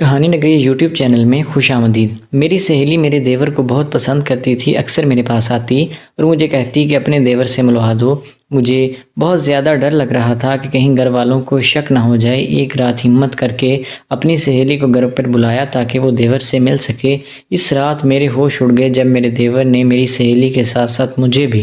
کہانی نگری YouTube channel میں خوش آمدید۔ میری سہیلی میرے دیور کو بہت پسند کرتی تھی، اکثر میرے پاس آتی اور مجھے کہتی کہ اپنے دیور سے ملوا دو۔ مجھے بہت زیادہ ڈر لگ رہا تھا کہ کہیں گھر والوں کو شک نہ ہو جائے۔ ایک رات ہمت کر کے اپنی سہیلی کو گھر پر بلایا تاکہ وہ دیور سے مل سکے۔ اس رات میرے ہوش اڑ گئے جب میرے دیور نے میری سہیلی کے ساتھ ساتھ مجھے بھی۔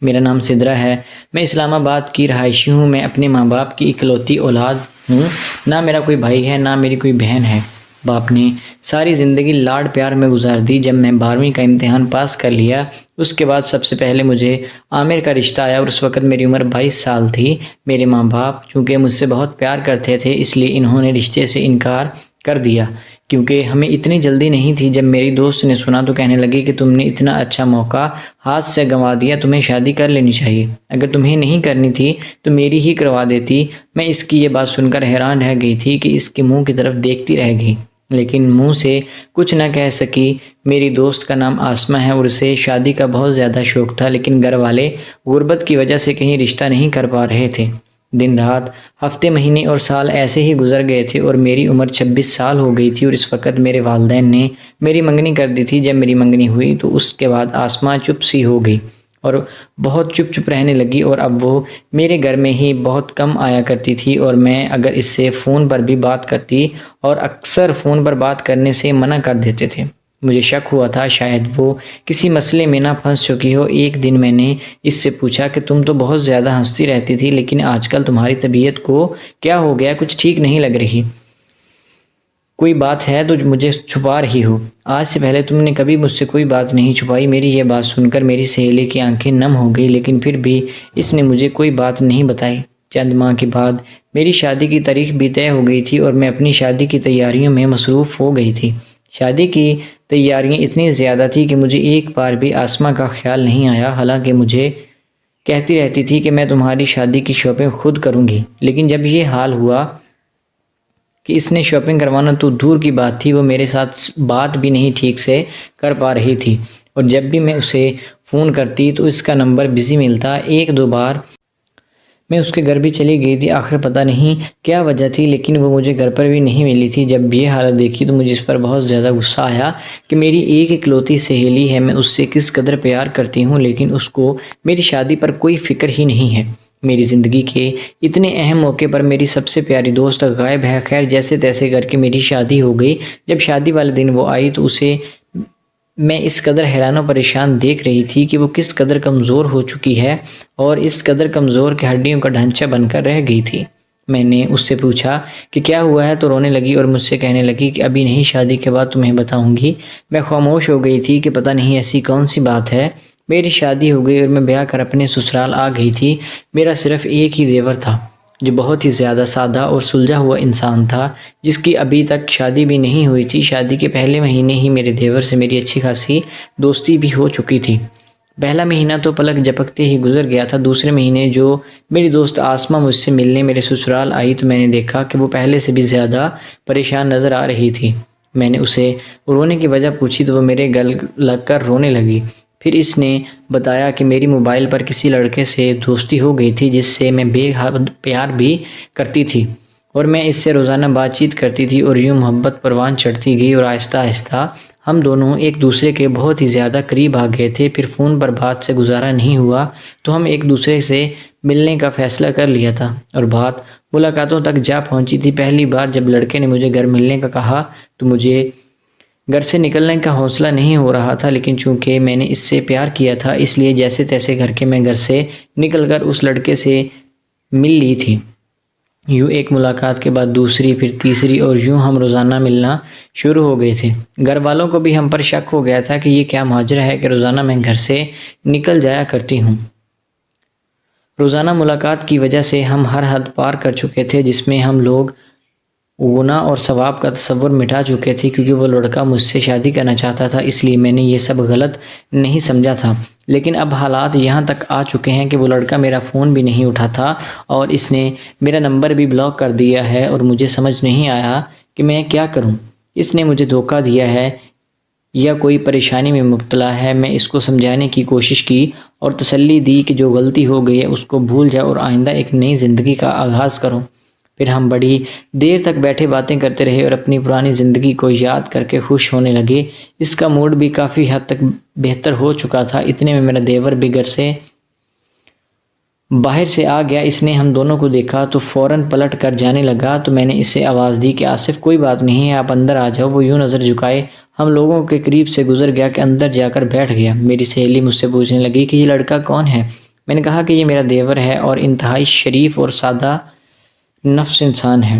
میرا نام سدرا ہے، میں اسلام آباد کی رہائشی ہوں۔ میں اپنے ماں باپ کی اکلوتی اولاد ہوں، نہ میرا کوئی بھائی ہے نہ میری کوئی بہن ہے۔ باپ نے ساری زندگی لاڈ پیار میں گزار دی۔ جب میں 12ویں کا امتحان پاس کر لیا، اس کے بعد سب سے پہلے مجھے عامر کا رشتہ آیا اور اس وقت میری عمر 22 سال تھی۔ میرے ماں باپ چونکہ مجھ سے بہت پیار کرتے تھے، اس لیے انہوں نے رشتے سے انکار کر دیا کیونکہ ہمیں اتنی جلدی نہیں تھی۔ جب میری دوست نے سنا تو کہنے لگی کہ تم نے اتنا اچھا موقع ہاتھ سے گنوا دیا، تمہیں شادی کر لینی چاہیے۔ اگر تمہیں نہیں کرنی تھی تو میری ہی کروا دیتی۔ میں اس کی یہ بات سن کر حیران رہ گئی تھی کہ اس کے منہ کی طرف دیکھتی رہ گئی، لیکن منہ سے کچھ نہ کہہ سکی۔ میری دوست کا نام آسمہ ہے اور اسے شادی کا بہت زیادہ شوق تھا، لیکن گھر والے غربت کی وجہ سے کہیں رشتہ نہیں کر پا رہے تھے۔ دن رات، ہفتے، مہینے اور سال ایسے ہی گزر گئے تھے اور میری عمر 26 سال ہو گئی تھی اور اس وقت میرے والدین نے میری منگنی کر دی تھی۔ جب میری منگنی ہوئی تو اس کے بعد آسمہ چپ سی ہو گئی اور بہت چپ رہنے لگی، اور اب وہ میرے گھر میں ہی بہت کم آیا کرتی تھی اور میں اگر اس سے فون پر بھی بات کرتی اور اکثر فون پر بات کرنے سے منع کر دیتے تھے۔ مجھے شک ہوا تھا شاید وہ کسی مسئلے میں نہ پھنس چکی ہو۔ ایک دن میں نے اس سے پوچھا کہ تم تو بہت زیادہ ہنستی رہتی تھی، لیکن آج کل تمہاری طبیعت کو کیا ہو گیا؟ کچھ ٹھیک نہیں لگ رہی، کوئی بات ہے تو مجھے چھپا رہی ہو؟ آج سے پہلے تم نے کبھی مجھ سے کوئی بات نہیں چھپائی۔ میری یہ بات سن کر میری سہیلی کی آنکھیں نم ہو گئی، لیکن پھر بھی اس نے مجھے کوئی بات نہیں بتائی۔ چند ماہ کے بعد میری شادی کی تاریخ بھی طے ہو گئی تھی اور میں اپنی شادی کی تیاریوں میں مصروف ہو گئی تھی۔ شادی کی تیاریاں اتنی زیادہ تھی کہ مجھے ایک بار بھی آسمہ کا خیال نہیں آیا، حالانکہ مجھے کہتی رہتی تھی کہ میں تمہاری شادی کی شاپنگ خود کروں گی۔ لیکن جب یہ حال ہوا کہ اس نے شاپنگ کروانا تو دور کی بات تھی، وہ میرے ساتھ بات بھی نہیں ٹھیک سے کر پا رہی تھی، اور جب بھی میں اسے فون کرتی تو اس کا نمبر بزی ملتا۔ ایک دو بار میں اس کے گھر بھی چلی گئی تھی، آخر پتہ نہیں کیا وجہ تھی، لیکن وہ مجھے گھر پر بھی نہیں ملی تھی۔ جب یہ حالت دیکھی تو مجھے اس پر بہت زیادہ غصہ آیا کہ میری ایک اکلوتی سہیلی ہے، میں اس سے کس قدر پیار کرتی ہوں، لیکن اس کو میری شادی پر کوئی فکر ہی نہیں ہے۔ میری زندگی کے اتنے اہم موقع پر میری سب سے پیاری دوست غائب ہے۔ خیر، جیسے تیسے کر کے میری شادی ہو گئی۔ جب شادی والے دن وہ آئی تو اسے میں اس قدر حیران و پریشان دیکھ رہی تھی کہ وہ کس قدر کمزور ہو چکی ہے اور اس قدر کمزور کہ ہڈیوں کا ڈھانچہ بن کر رہ گئی تھی۔ میں نے اس سے پوچھا کہ کیا ہوا ہے تو رونے لگی اور مجھ سے کہنے لگی کہ ابھی نہیں، شادی کے بعد تمہیں بتاؤں گی۔ میں خاموش ہو گئی تھی کہ پتہ نہیں ایسی کون سی بات ہے۔ میری شادی ہو گئی اور میں بیاہ کر اپنے سسرال آ گئی تھی۔ میرا صرف ایک ہی دیور تھا جو بہت ہی زیادہ سادہ اور سلجھا ہوا انسان تھا، جس کی ابھی تک شادی بھی نہیں ہوئی تھی۔ شادی کے پہلے مہینے ہی میرے دیور سے میری اچھی خاصی دوستی بھی ہو چکی تھی۔ پہلا مہینہ تو پلک جھپکتے ہی گزر گیا تھا۔ دوسرے مہینے جو میری دوست آسمہ مجھ سے ملنے میرے سسرال آئی تو میں نے دیکھا کہ وہ پہلے سے بھی زیادہ پریشان نظر آ رہی تھی۔ میں نے اسے رونے کی وجہ پوچھی تو وہ میرے گل لگ کر رونے لگی۔ پھر اس نے بتایا کہ میری موبائل پر کسی لڑکے سے دوستی ہو گئی تھی جس سے میں بے حد پیار بھی کرتی تھی، اور میں اس سے روزانہ بات چیت کرتی تھی، اور یوں محبت پروان چڑھتی گئی اور آہستہ آہستہ ہم دونوں ایک دوسرے کے بہت ہی زیادہ قریب آ گئے تھے۔ پھر فون پر بات سے گزارا نہیں ہوا تو ہم ایک دوسرے سے ملنے کا فیصلہ کر لیا تھا اور بات ملاقاتوں تک جا پہنچی تھی۔ پہلی بار جب لڑکے نے مجھے گھر ملنے کا کہا تو مجھے گھر سے نکلنے کا حوصلہ نہیں ہو رہا تھا، لیکن چونکہ میں نے اس سے پیار کیا تھا اس لیے جیسے تیسے کر کے میں گھر سے نکل کر اس لڑکے سے مل لی تھی۔ یوں ایک ملاقات کے بعد دوسری، پھر تیسری، اور یوں ہم روزانہ ملنا شروع ہو گئے تھے۔ گھر والوں کو بھی ہم پر شک ہو گیا تھا کہ یہ کیا ماجرا ہے کہ روزانہ میں گھر سے نکل جایا کرتی ہوں۔ روزانہ ملاقات کی وجہ سے ہم ہر حد پار کر چکے تھے جس میں ہم لوگ گناہ اور ثواب کا تصور مٹا چکے تھے، کیونکہ وہ لڑکا مجھ سے شادی کرنا چاہتا تھا، اس لیے میں نے یہ سب غلط نہیں سمجھا تھا۔ لیکن اب حالات یہاں تک آ چکے ہیں کہ وہ لڑکا میرا فون بھی نہیں اٹھاتا اور اس نے میرا نمبر بھی بلاک کر دیا ہے، اور مجھے سمجھ نہیں آیا کہ میں کیا کروں۔ اس نے مجھے دھوکہ دیا ہے یا کوئی پریشانی میں مبتلا ہے۔ میں اس کو سمجھانے کی کوشش کی اور تسلی دی کہ جو غلطی ہو گئی ہے اس کو بھول جاؤ اور آئندہ ایک نئی زندگی کا آغاز کرو۔ پھر ہم بڑی دیر تک بیٹھے باتیں کرتے رہے اور اپنی پرانی زندگی کو یاد کر کے خوش ہونے لگے۔ اس کا موڈ بھی کافی حد تک بہتر ہو چکا تھا۔ اتنے میں میرا دیور بھی گھر سے باہر سے آ گیا۔ اس نے ہم دونوں کو دیکھا تو فوراً پلٹ کر جانے لگا، تو میں نے اسے آواز دی کہ آصف کوئی بات نہیں ہے، آپ اندر آ جاؤ۔ وہ یوں نظر جھکائے ہم لوگوں کے قریب سے گزر گیا کہ اندر جا کر بیٹھ گیا۔ میری سہیلی مجھ سے پوچھنے لگی کہ یہ لڑکا کون ہے؟ میں نے کہا کہ یہ میرا دیور ہے اور انتہائی شریف اور سادہ نفس انسان ہے،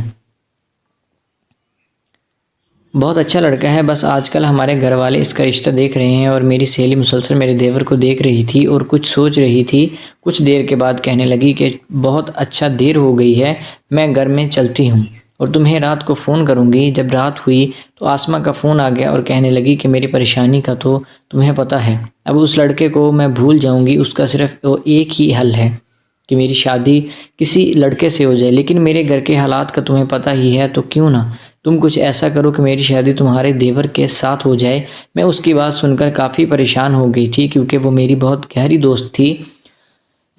بہت اچھا لڑکا ہے، بس آج کل ہمارے گھر والے اس کا رشتہ دیکھ رہے ہیں۔ اور میری سہیلی مسلسل میرے دیور کو دیکھ رہی تھی اور کچھ سوچ رہی تھی۔ کچھ دیر کے بعد کہنے لگی کہ بہت اچھا دیر ہو گئی ہے، میں گھر میں چلتی ہوں اور تمہیں رات کو فون کروں گی۔ جب رات ہوئی تو آسمہ کا فون آ گیا اور کہنے لگی کہ میری پریشانی کا تو تمہیں پتہ ہے، اب اس لڑکے کو میں بھول جاؤں گی، اس کا صرف ایک ہی حل ہے کہ میری شادی کسی لڑکے سے ہو جائے، لیکن میرے گھر کے حالات کا تمہیں پتہ ہی ہے، تو کیوں نہ تم کچھ ایسا کرو کہ میری شادی تمہارے دیور کے ساتھ ہو جائے۔ میں اس کی بات سن کر کافی پریشان ہو گئی تھی کیونکہ وہ میری بہت گہری دوست تھی۔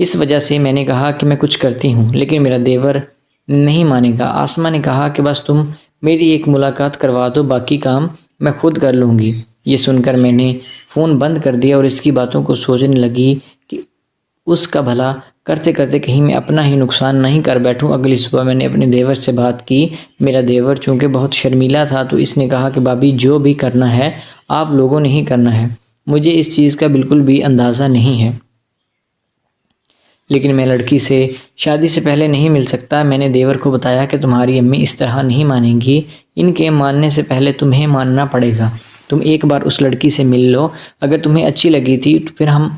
اس وجہ سے میں نے کہا کہ میں کچھ کرتی ہوں، لیکن میرا دیور نہیں مانے گا۔ آسمہ نے کہا کہ بس تم میری ایک ملاقات کروا دو، باقی کام میں خود کر لوں گی۔ یہ سن کر میں نے فون بند کر دیا اور اس کی باتوں کو سوچنے لگی کہ اس کا بھلا کرتے کرتے کہیں میں اپنا ہی نقصان نہیں کر بیٹھوں۔ اگلی صبح میں نے اپنے دیور سے بات کی۔ میرا دیور چونکہ بہت شرمیلا تھا تو اس نے کہا کہ بھابی جو بھی کرنا ہے آپ لوگوں نے ہی کرنا ہے، مجھے اس چیز کا بالکل بھی اندازہ نہیں ہے، لیکن میں لڑکی سے شادی سے پہلے نہیں مل سکتا۔ میں نے دیور کو بتایا کہ تمہاری امی اس طرح نہیں مانیں گی، ان کے ماننے سے پہلے تمہیں ماننا پڑے گا۔ تم ایک بار اس لڑکی سے مل لو، اگر تمہیں اچھی لگی تھی تو پھر ہم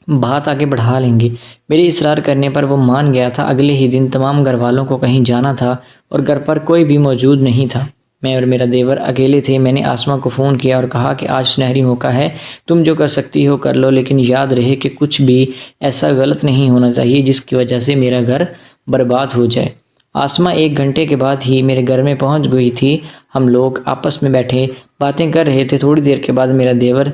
بات آگے بڑھا لیں گے۔ میرے اصرار کرنے پر وہ مان گیا تھا۔ اگلے ہی دن تمام گھر والوں کو کہیں جانا تھا اور گھر پر کوئی بھی موجود نہیں تھا، میں اور میرا دیور اکیلے تھے۔ میں نے آسمہ کو فون کیا اور کہا کہ آج سنہری موقع ہے، تم جو کر سکتی ہو کر لو، لیکن یاد رہے کہ کچھ بھی ایسا غلط نہیں ہونا چاہیے جس کی وجہ سے میرا گھر برباد ہو جائے۔ آسمہ 1 گھنٹے کے بعد ہی میرے گھر میں پہنچ گئی تھی۔ ہم لوگ آپس میں بیٹھے باتیں کر رہے تھے۔ تھوڑی دیر کے بعد میرا دیور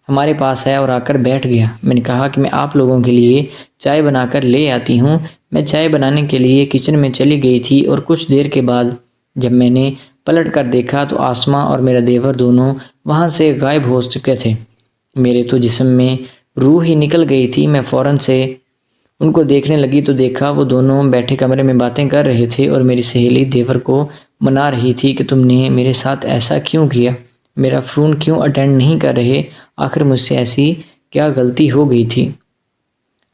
ہمارے پاس آیا اور آ کر بیٹھ گیا۔ میں نے کہا کہ میں آپ لوگوں کے لیے چائے بنا کر لے آتی ہوں۔ میں چائے بنانے کے لیے کچن میں چلی گئی تھی اور کچھ دیر کے بعد جب میں نے پلٹ کر دیکھا تو آسمہ اور میرا دیور دونوں وہاں سے غائب ہو چکے تھے۔ میرے تو جسم میں روح ہی نکل گئی تھی۔ میں فوراً سے ان کو دیکھنے لگی تو دیکھا وہ دونوں بیٹھے کمرے میں باتیں کر رہے تھے اور میری سہیلی دیور کو منا رہی تھی کہ تم نے میرے ساتھ ایسا کیوں کیا، میرا فون کیوں اٹینڈ نہیں کر رہے، آخر مجھ سے ایسی کیا غلطی ہو گئی تھی۔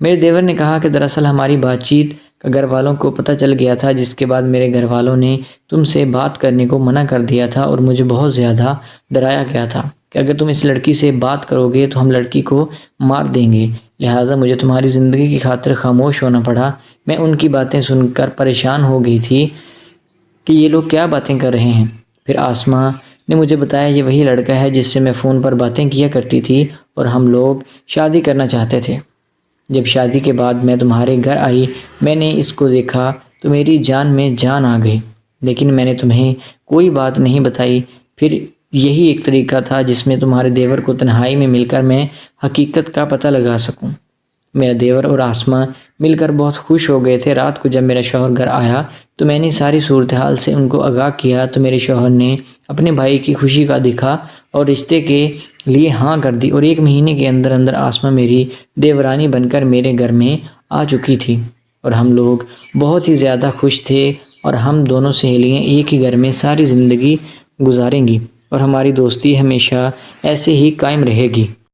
میرے دیور نے کہا کہ دراصل ہماری بات چیت کا گھر والوں کو پتہ چل گیا تھا، جس کے بعد میرے گھر والوں نے تم سے بات کرنے کو منع کر دیا تھا اور مجھے بہت زیادہ ڈرایا گیا تھا کہ اگر تم اس لڑکی سے بات کرو گے تو ہم لڑکی کو مار دیں گے، لہٰذا مجھے تمہاری زندگی کی خاطر خاموش ہونا پڑا۔ میں ان کی باتیں سن کر پریشان ہو گئی تھی کہ یہ لوگ کیا باتیں کر رہے ہیں۔ پھر آسمہ نے مجھے بتایا یہ وہی لڑکا ہے جس سے میں فون پر باتیں کیا کرتی تھی اور ہم لوگ شادی کرنا چاہتے تھے۔ جب شادی کے بعد میں تمہارے گھر آئی، میں نے اس کو دیکھا تو میری جان میں جان آ گئی، لیکن میں نے تمہیں کوئی بات نہیں بتائی۔ پھر یہی ایک طریقہ تھا جس میں تمہارے دیور کو تنہائی میں مل کر میں حقیقت کا پتہ لگا سکوں۔ میرا دیور اور آسمہ مل کر بہت خوش ہو گئے تھے۔ رات کو جب میرا شوہر گھر آیا تو میں نے ساری صورتحال سے ان کو آگاہ کیا تو میرے شوہر نے اپنے بھائی کی خوشی کا دکھا اور رشتے کے لیے ہاں کر دی، اور 1 مہینے کے اندر اندر آسمہ میری دیورانی بن کر میرے گھر میں آ چکی تھی اور ہم لوگ بہت ہی زیادہ خوش تھے، اور ہم دونوں سہیلیاں ایک ہی گھر میں ساری زندگی گزاریں گی اور ہماری دوستی ہمیشہ ایسے ہی قائم رہے گی۔